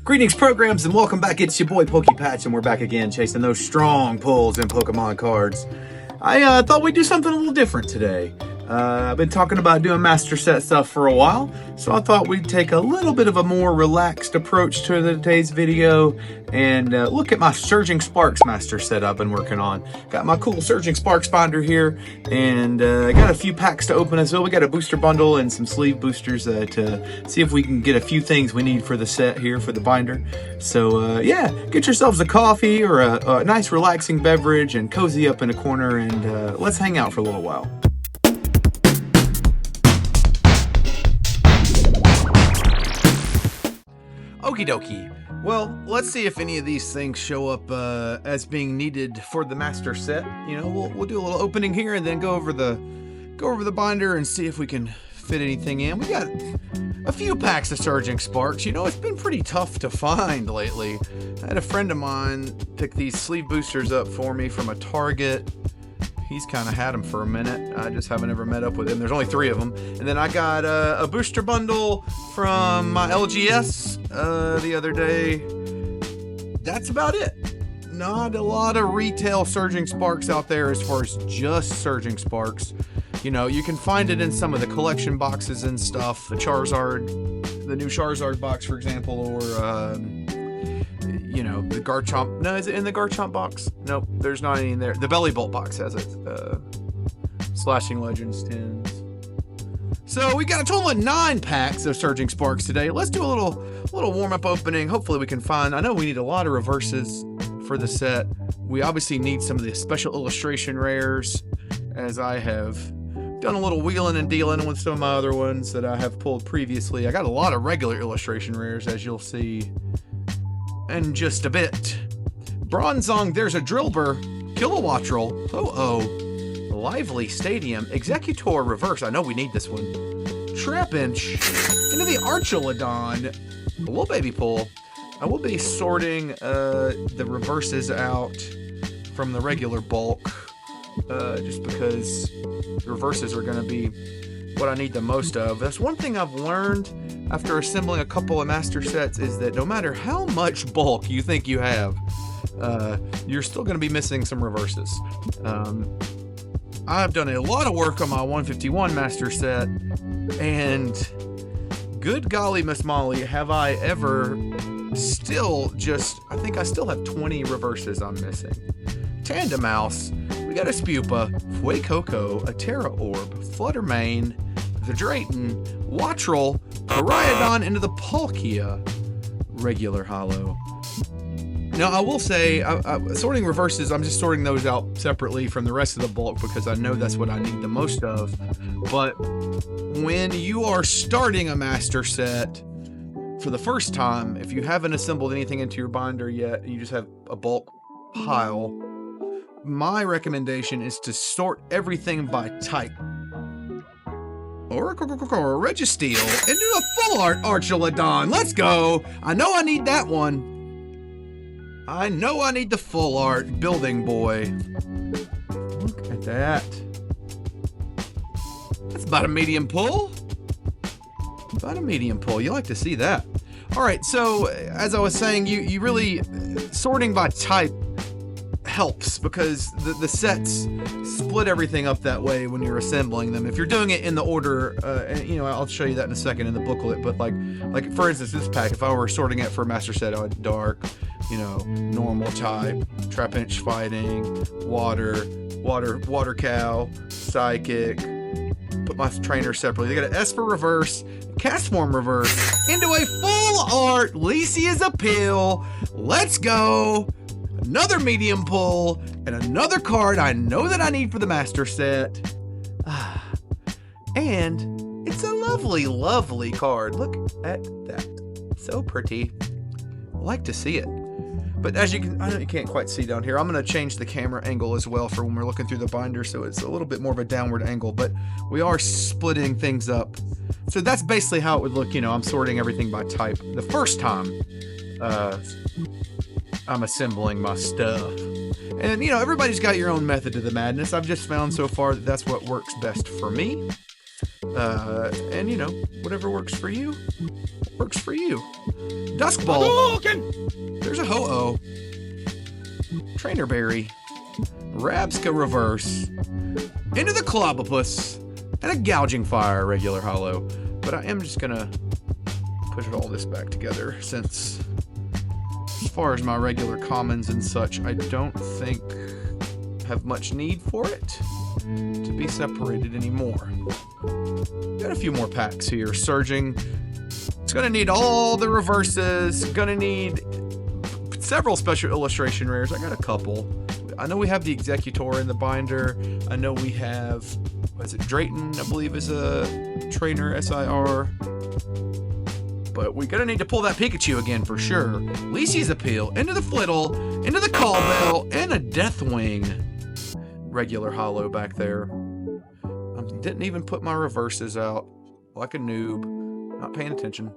Greetings, programs, and welcome back. It's your boy PokePatch, and we're back again chasing those strong pulls in Pokemon cards. I thought we'd do something a little different today. I've been talking about doing master set stuff for a while, so I thought we'd take a little bit of a more relaxed approach to today's video and look at my Surging Sparks master set I've been working on. Got my cool Surging Sparks binder here, and I got a few packs to open as well. We got a booster bundle and some sleeve boosters to see if we can get a few things we need for the set here for the binder. So yeah, get yourselves a coffee or a nice relaxing beverage and cozy up in a corner, and let's hang out for a little while. Okie dokie. Well, let's see if any of these things show up as being needed for the master set. You know, we'll do a little opening here and then go over the binder and see if we can fit anything in. We got a few packs of Surging Sparks. You know, it's been pretty tough to find lately. I had a friend of mine pick these sleeve boosters up for me from a Target. He's kind of had them for a minute. I just haven't ever met up with him. There's only 3 of them. And then I got a booster bundle from my LGS the other day. That's about it. Not a lot of retail Surging Sparks out there as far as just Surging Sparks. You know, you can find it in some of the collection boxes and stuff. The Charizard, the new Charizard box, for example, or you know, the Garchomp. No, is it in the Garchomp box? Nope, there's not any in there. The Belly Bolt box has it. Slashing Legends tins. So we got a total of 9 packs of Surging Sparks today. Let's do a little warm-up opening. Hopefully we can find. I know we need a lot of reverses for the set. We obviously need some of the special illustration rares, as I have done a little wheeling and dealing with some of my other ones that I have pulled previously. I got a lot of regular illustration rares, as you'll see in just a bit. Bronzong, there's a Drillbur, Kilowattrel, Lively Stadium, Executor Reverse, I know we need this one, Trapinch, into the Archelodon, a little baby pull. I will be sorting the reverses out from the regular bulk, just because the reverses are going to be what I need the most of. That's one thing I've learned after assembling a couple of master sets, is that no matter how much bulk you think you have, you're still going to be missing some reverses. I've done a lot of work on my 151 master set, and good golly, Miss Molly, have I ever still just, I think I still have 20 reverses I'm missing. Tandemaus, we got a Spupa, Fuecoco, a Terra Orb, Fluttermane, the Drayton, Wattrel, Pariodon into the Palkia, regular holo. Now, I will say, sorting reverses, I'm just sorting those out separately from the rest of the bulk because I know that's what I need the most of. But when you are starting a master set for the first time, if you haven't assembled anything into your binder yet, and you just have a bulk pile, my recommendation is to sort everything by type. Or Registeel into a full art Archelodon. Let's go. I know I need that one. I know I need the full art Building Boy. Look at that. That's about a medium pull. About a medium pull. You like to see that. All right, so as I was saying, you really, sorting by type helps because the sets split everything up that way when you're assembling them. If you're doing it in the order, and, you know, I'll show you that in a second in the booklet, but like for instance, this pack, if I were sorting it for a master set, I would dark, you know, normal type, Trapinch fighting, water cow, psychic, put my trainer separately. They got an Esper reverse, Castform reverse, into a full art Lisia's Appeal. Let's go. Another medium pull, and another card I know that I need for the master set. And it's a lovely, lovely card. Look at that. So pretty. I like to see it. But as you can, I know you can't quite see down here. I'm going to change the camera angle as well for when we're looking through the binder, so it's a little bit more of a downward angle, but we are splitting things up. So that's basically how it would look. You know, I'm sorting everything by type the first time I'm assembling my stuff. And, you know, everybody's got your own method to the madness. I've just found so far that that's what works best for me. And, you know, whatever works for you, works for you. Dusk Ball. There's a Ho-Oh. Trainer Berry. Rabska Reverse. Into the Clobopus. And a Gouging Fire regular holo. But I am just gonna put all this back together since, as far as my regular commons and such, I don't think have much need for it to be separated anymore. Got a few more packs here. Surging. It's gonna need all the reverses. Gonna need several special illustration rares. I got a couple. I know we have the Executor in the binder. I know we have, what is it, Drayton, I believe, is a trainer SIR. But we're gonna need to pull that Pikachu again for sure. Lisi's Appeal, into the Flittle, into the Call Bell, and a Deathwing regular holo back there. I didn't even put my reverses out like a noob. Not paying attention.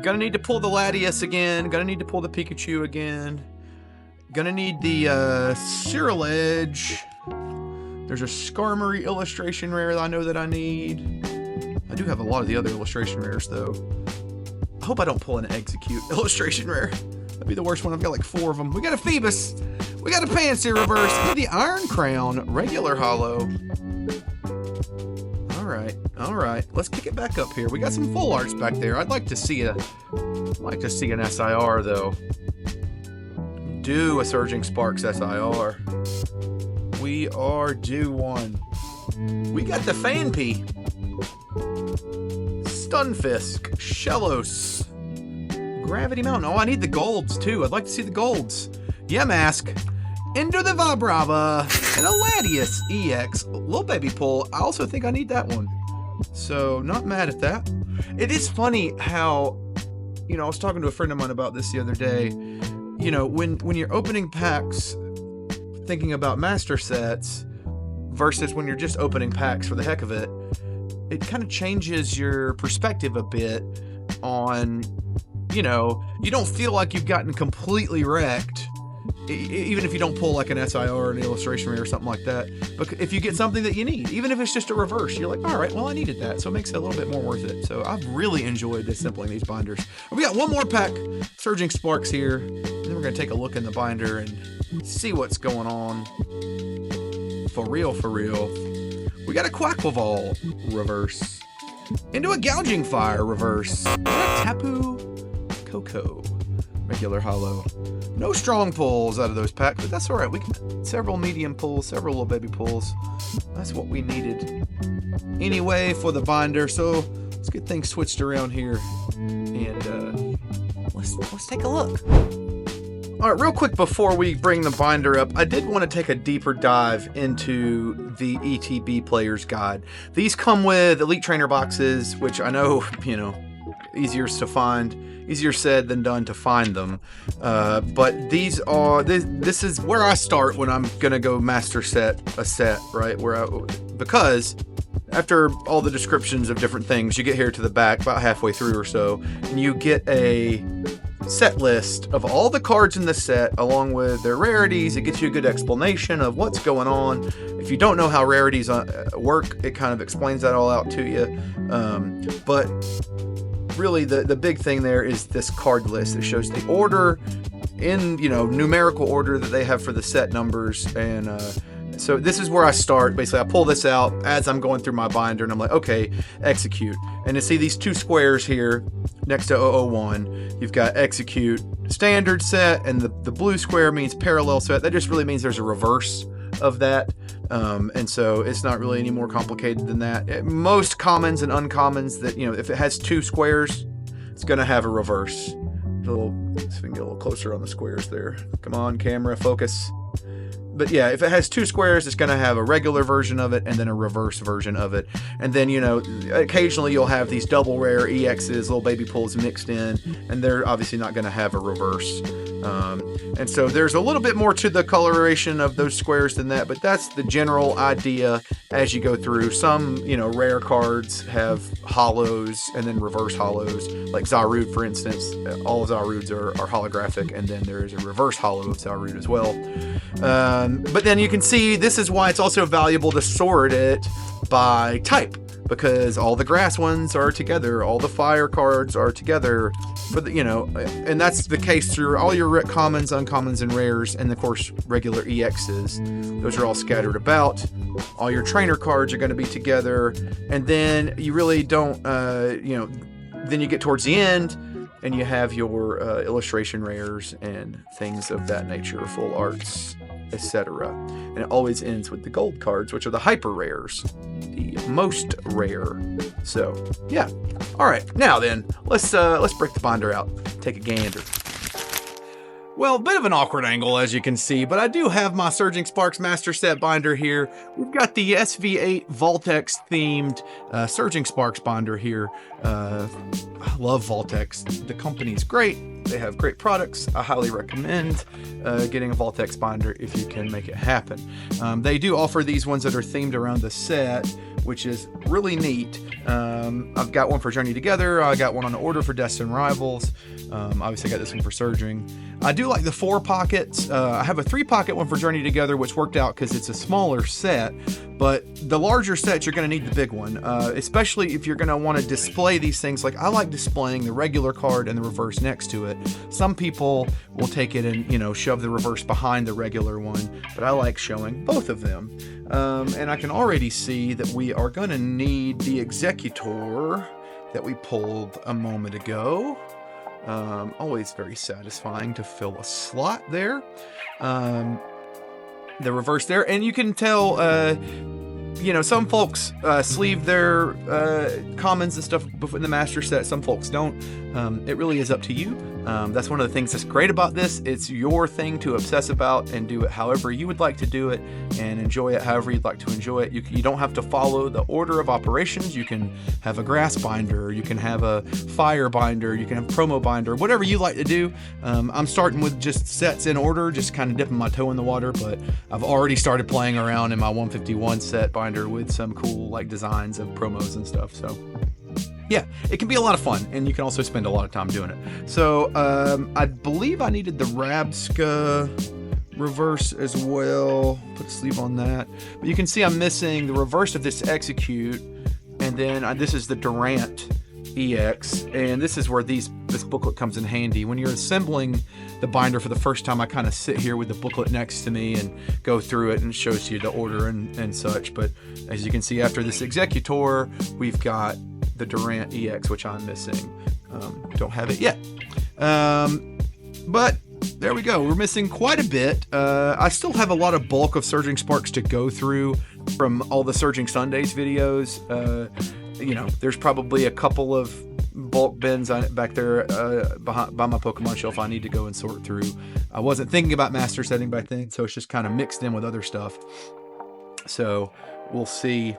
Gonna need to pull the Latias again. Gonna need to pull the Pikachu again. Gonna need the Cyril Edge. There's a Skarmory illustration rare that I know that I need. I do have a lot of the other illustration rares though. I hope I don't pull an Execute illustration rare. That'd be the worst one. I've got like 4 of them. We got a Phoebus. We got a Pansy Reverse. And the Iron Crown regular holo. All right. Let's kick it back up here. We got some full arts back there. I'd like to see an SIR though. Do a Surging Sparks SIR. We are due one. We got the Fanpy, Stunfisk, Shellos, Gravity Mountain. Oh, I need the golds too. I'd like to see the golds. Yamask, into the Vibrava, and a Latias EX. Little baby pull. I also think I need that one. So, not mad at that. It is funny how, I was talking to a friend of mine about this the other day. When you're opening packs, thinking about master sets, versus when you're just opening packs for the heck of it, it kind of changes your perspective a bit on, you don't feel like you've gotten completely wrecked, even if you don't pull like an SIR or an illustration rare or something like that. But if you get something that you need, even if it's just a reverse, you're like, all right, well, I needed that. So it makes it a little bit more worth it. So I've really enjoyed assembling these binders. We got one more pack, Surging Sparks here. And then we're going to take a look in the binder and see what's going on. For real. We got a Quaquaval reverse. Into a Gouging Fire reverse. And a Tapu Koko regular holo. No strong pulls out of those packs, but that's all right. We got several medium pulls, several little baby pulls. That's what we needed anyway for the binder. So let's get things switched around here, and let's take a look. All right, real quick before we bring the binder up, I did want to take a deeper dive into the ETB Player's Guide. These come with Elite Trainer boxes, which I know, easier to find. Easier said than done to find them, but these are this is where I start when I'm gonna go master a set, right? Because after all the descriptions of different things, you get here to the back about halfway through or so, and you get a set list of all the cards in the set along with their rarities. It gets you a good explanation of what's going on. If you don't know how rarities work, it kind of explains that all out to you. But really the big thing there is this card list that shows the order in numerical order that they have for the set numbers. And so this is where I start. Basically, I pull this out as I'm going through my binder, and I'm like, okay, Execute. And to see these 2 squares here next to 001, you've got Execute standard set, and the blue square means parallel set. That just really means there's a reverse of that. And so it's not really any more complicated than that. Most commons and uncommons that, if it has 2 squares, it's going to have a reverse. See if we can get a little closer on the squares there. Come on, camera, focus. But yeah, if it has 2 squares, it's going to have a regular version of it and then a reverse version of it. And then, occasionally you'll have these double rare EXs, little baby pulls mixed in, and they're obviously not going to have a reverse. And so there's a little bit more to the coloration of those squares than that, but that's the general idea as you go through. Some, rare cards have holos and then reverse holos, like Zarude, for instance. All of Zarudes are holographic, and then there is a reverse holo of Zarude as well. But then you can see this is why it's also valuable to sort it by type, because all the grass ones are together, all the fire cards are together, for the, and that's the case through all your commons, uncommons, and rares, and of course regular EXs. Those are all scattered about. All your trainer cards are going to be together, and then you really don't, then you get towards the end, and you have your illustration rares and things of that nature, full arts, etc. And it always ends with the gold cards, which are the hyper rares, the most rare. So yeah. All right, now then, let's break the binder out, take a gander. Well, a bit of an awkward angle, as you can see, but I do have my Surging Sparks Master Set binder here. We've got the SV8 Voltex themed Surging Sparks binder here. I love Voltex. The company's great. They have great products. I highly recommend getting a Voltex binder if you can make it happen. They do offer these ones that are themed around the set, which is really neat. I've got one for Journey Together. I got one on order for Destined Rivals. Obviously, I got this one for Surging. I do like the 4 pockets. I have a 3-pocket one for Journey Together, which worked out because it's a smaller set. But the larger set, you're going to need the big one, especially if you're going to want to display these things. Like I like displaying the regular card and the reverse next to it. Some people will take it and shove the reverse behind the regular one, but I like showing both of them. And I can already see that we are going to need the Executor that we pulled a moment ago. Always very satisfying to fill a slot there. The reverse there, and you can tell, some folks sleeve their commons and stuff in the master set. Some folks don't. It really is up to you. That's one of the things that's great about this. It's your thing to obsess about and do it however you would like to do it and enjoy it however you'd like to enjoy it. You don't have to follow the order of operations. You can have a grass binder, you can have a fire binder, you can have promo binder, whatever you like to do. I'm starting with just sets in order, just kind of dipping my toe in the water, but I've already started playing around in my 151 set binder with some cool designs of promos and stuff. So yeah, it can be a lot of fun, and you can also spend a lot of time doing it. So I believe I needed the Rabska reverse as well. Put a sleeve on that. But you can see I'm missing the reverse of this Execute, and then this is the Durant EX, and this is where this booklet comes in handy. When you're assembling the binder for the first time, I kind of sit here with the booklet next to me and go through it, and it shows you the order and such. But as you can see, after this Executor, we've got the Durant EX, which I'm missing. Don't have it yet. But there we go. We're missing quite a bit. I still have a lot of bulk of Surging Sparks to go through from all the Surging Sundays videos. There's probably a couple of bulk bins back there by my Pokemon shelf I need to go and sort through. I wasn't thinking about master setting back then, so it's just kind of mixed in with other stuff. So we'll see.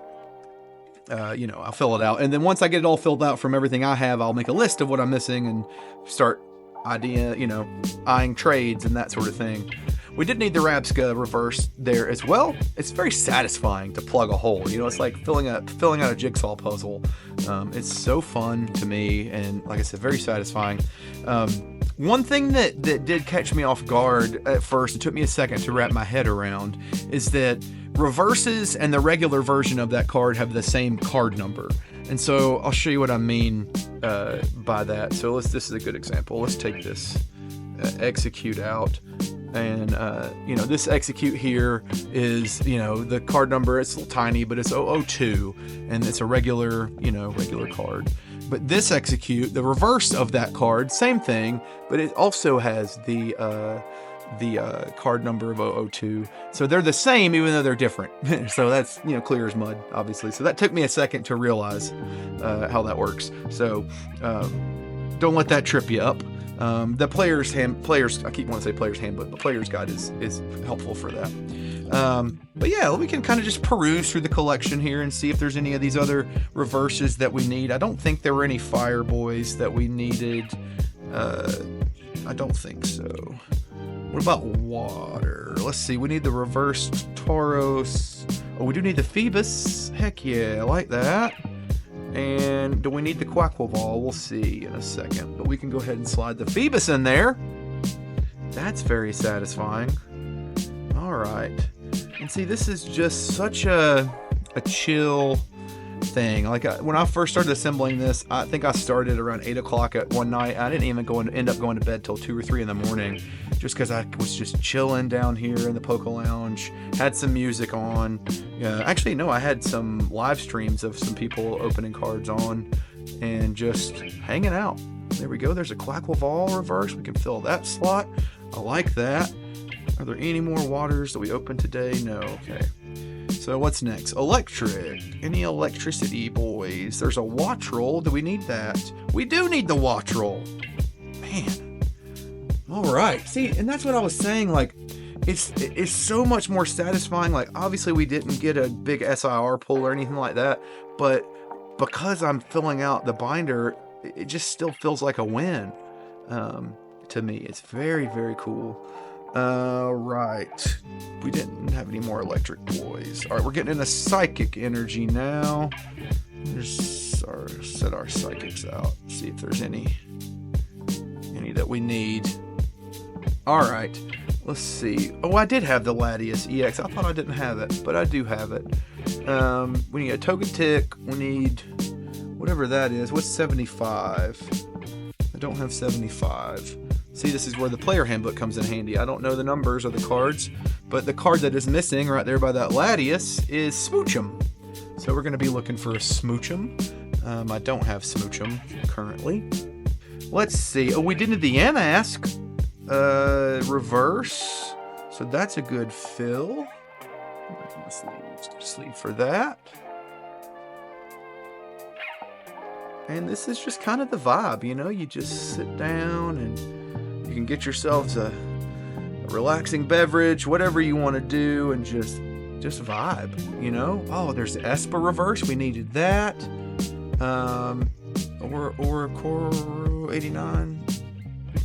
I'll fill it out, and then once I get it all filled out from everything I have, I'll make a list of what I'm missing and start eyeing trades and that sort of thing. We did need the Rabska reverse there as well. It's very satisfying to plug a hole. It's like filling out a jigsaw puzzle. It's so fun to me, and like I said, very satisfying. One thing that did catch me off guard at first, it took me a second to wrap my head around, is that reverses and the regular version of that card have the same card number. And so I'll show you what I mean by that. So this is a good example. Let's take this Execute out. And, this Execute here is, the card number, it's a little tiny, but it's 002, and it's a regular card. But this Execute, the reverse of that card, same thing, but it also has the card number of 002. So they're the same, even though they're different. So that's, clear as mud, obviously. So that took me a second to realize how that works. So don't let that trip you up. The player's I keep wanting to say player's handbook, but player's guide is helpful for that. But yeah, we can kind of just peruse through the collection here and see if there's any of these other reverses that we need. I don't think there were any Fire Boys that we needed. I don't think so. What about water? Let's see, we need the reversed Tauros. Oh, we do need the Phoebus. Heck yeah, I like that. And do we need the Quaquaval? We'll see in a second. But we can go ahead and slide the Phoebus in there. That's very satisfying. All right. And see, this is just such a chill thing. Like when I first started assembling this, I think I started around 8 o'clock at one night. I didn't even end up going to bed till 2 or 3 in the morning, just because I was just chilling down here in the PokéLounge. Had some music on. Actually, no, I had some live streams of some people opening cards on and just hanging out. There we go. There's a Quackleval reverse. We can fill that slot. I like that. Are there any more waters that we opened today? No. Okay. So what's next? Electric. Any electricity, boys? There's a watch roll. Do we need that? We do need the watch roll. Man. All right. See, and that's what I was saying. Like, it's so much more satisfying. Like, obviously we didn't get a big SIR pull or anything like that, but because I'm filling out the binder, it just still feels like a win. To me, it's very, very cool. Right. We didn't have any more electric boys. All right, we're getting into psychic energy now. Just set our psychics out. See if there's any that we need. All right. Let's see. Oh, I did have the Latias EX. I thought I didn't have it, but I do have it. We need a Togetic. We need whatever that is. What's 75? I don't have 75. See, this is where the player handbook comes in handy. I don't know the numbers of the cards, but the card that is missing right there by that Latias is Smoochum. So we're going to be looking for a Smoochum. I don't have Smoochum currently. Let's see. Oh, we did the Yamask reverse. So that's a good fill. Let's leave for that. And this is just kind of the vibe, you know? You just sit down and you can get yourselves a relaxing beverage, whatever you want to do, and just vibe, you know? Oh, there's the Esper reverse. We needed that. Or Koro 89.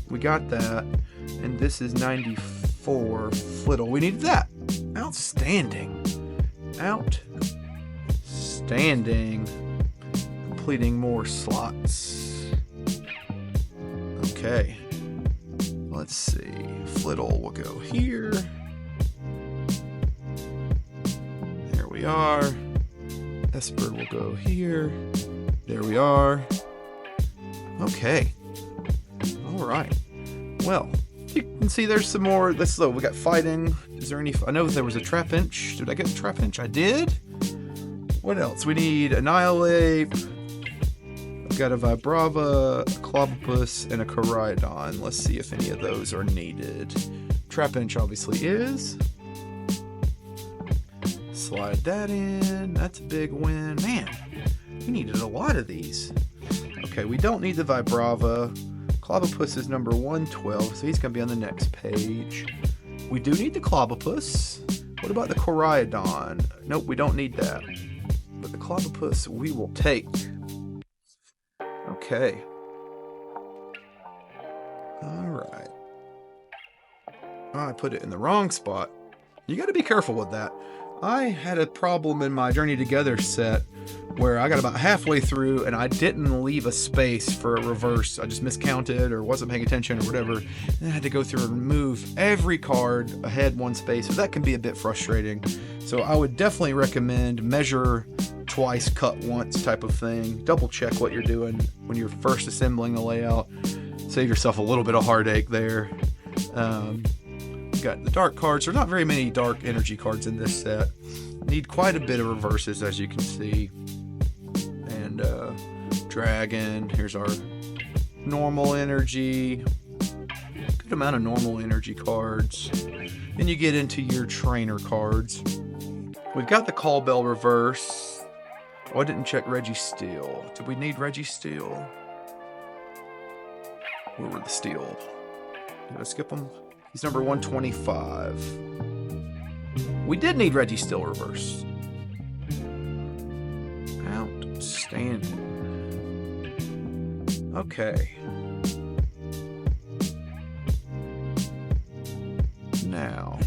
We got that. And this is 94 Flittle. We needed that. Outstanding. Completing more slots. Okay. Let's see. Flittle will go here. There we are. Esper will go here. There we are. Okay. All right. Well, you can see there's some more. Let's look. We got fighting. Is there any? I know there was a Trapinch. Did I get a Trapinch? I did. What else? We need Annihilate. I've got a Vibrava, a Clobbopus, and a Koraidon. Let's see if any of those are needed. Trapinch obviously is. Slide that in. That's a big win. Man, we needed a lot of these. Okay, we don't need the Vibrava. Clobbopus is number 112, so he's going to be on the next page. We do need the Clobbopus. What about the Koraidon? Nope, we don't need that. But the Clobbopus we will take. Okay. Alright. Oh, I put it in the wrong spot. You got to be careful with that. I had a problem in my Journey Together set where I got about halfway through and I didn't leave a space for a reverse. I just miscounted or wasn't paying attention or whatever. And I had to go through and remove every card ahead one space. So that can be a bit frustrating. So I would definitely recommend measure twice, cut once type of thing. Double check what you're doing when you're first assembling the layout. Save yourself a little bit of heartache there. Got the dark cards. There's not very many dark energy cards in this set. Need quite a bit of reverses, as you can see. And dragon. Here's our normal energy. Good amount of normal energy cards. Then you get into your trainer cards. We've got the Call Bell reverse. Oh, I didn't check Registeel. Did we need Registeel? Where were the steel? Did I skip them? He's number 125. We did need Registeel reverse. Outstanding. Okay. Now,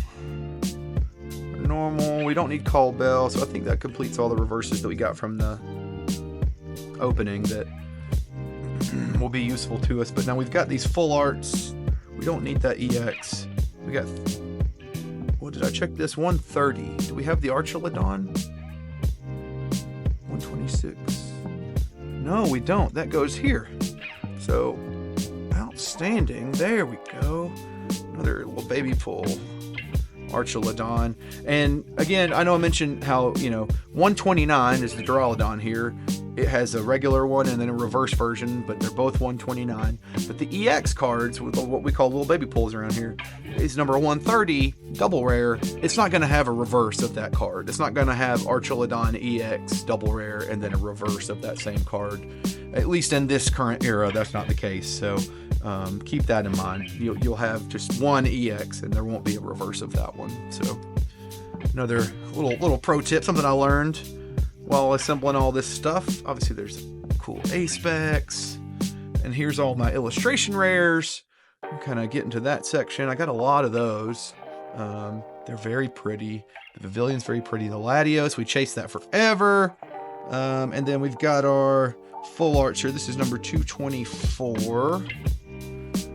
normal. We don't need Call Bell, so I think that completes all the reverses that we got from the opening that will be useful to us. But now we've got these full arts. We don't need that EX. We got, what did I check this? 130. Do we have the Archelodon? 126. No, we don't. That goes here. So, outstanding. There we go. Another little baby pull. Archelodon. And again, I know I mentioned how, 129 is the Duraludon here. It has a regular one and then a reverse version, but they're both 129. But the EX cards, with what we call little baby pulls around here, is number 130, double rare. It's not going to have a reverse of that card. It's not going to have Archelodon EX double rare and then a reverse of that same card. At least in this current era, that's not the case. So keep that in mind. You'll have just one EX and there won't be a reverse of that one. So another little pro tip, something I learned while assembling all this stuff. Obviously there's cool A-Specs, and here's all my illustration rares. I'm kind of getting to that section. I got a lot of those. They're very pretty. The Pavilion's very pretty. The Latios, we chased that forever. And then we've got our full arts here. This is number 224.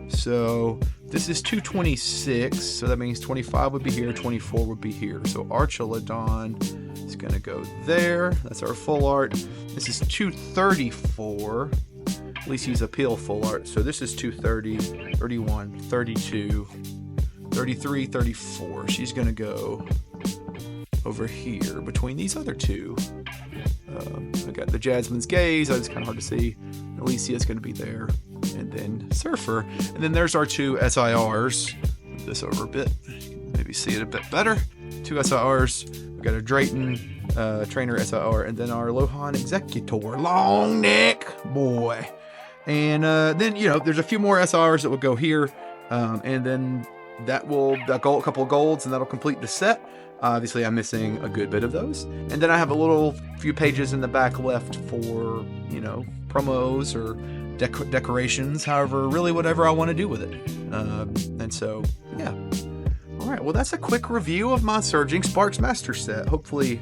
So this is 226. So that means 25 would be here, 24 would be here. So Archelodon is going to go there. That's our full art. This is 234. At least he's a peel full art. So this is 230, 31, 32, 33, 34. She's going to go over here between these other two. I got the Jasmine's Gaze. It's kind of hard to see. Alicia's going to be there. And then Surfer. And then there's our two SIRs. Move this over a bit. Maybe see it a bit better. Two SIRs. We've got a Drayton Trainer SIR. And then our Lohan Executor. Long neck boy. And then, there's a few more SIRs that will go here. And then that will a couple of golds, and that'll complete the set. Obviously, I'm missing a good bit of those. And then I have a few pages in the back left for, promos or decorations, however, really whatever I want to do with it. And so, yeah. All right, well, that's a quick review of my Surging Sparks Master Set. Hopefully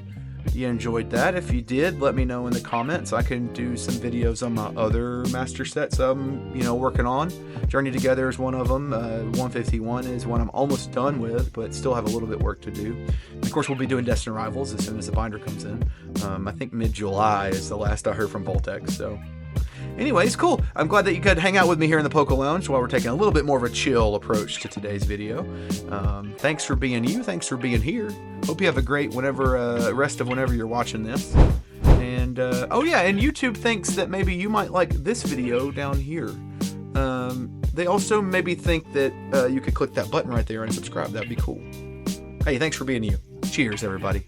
you enjoyed that. If you did, let me know in the comments. I can do some videos on my other master sets I'm, working on. Journey Together is one of them. 151 is one I'm almost done with, but still have a little bit work to do. And of course, we'll be doing Destined Rivals as soon as the binder comes in. I think mid-July is the last I heard from Voltex, so... Anyways, cool. I'm glad that you could hang out with me here in the PokéLounge while we're taking a little bit more of a chill approach to today's video. Thanks for being you. Thanks for being here. Hope you have a great rest of whenever you're watching this. And, and YouTube thinks that maybe you might like this video down here. They also maybe think that you could click that button right there and subscribe. That'd be cool. Hey, thanks for being you. Cheers, everybody.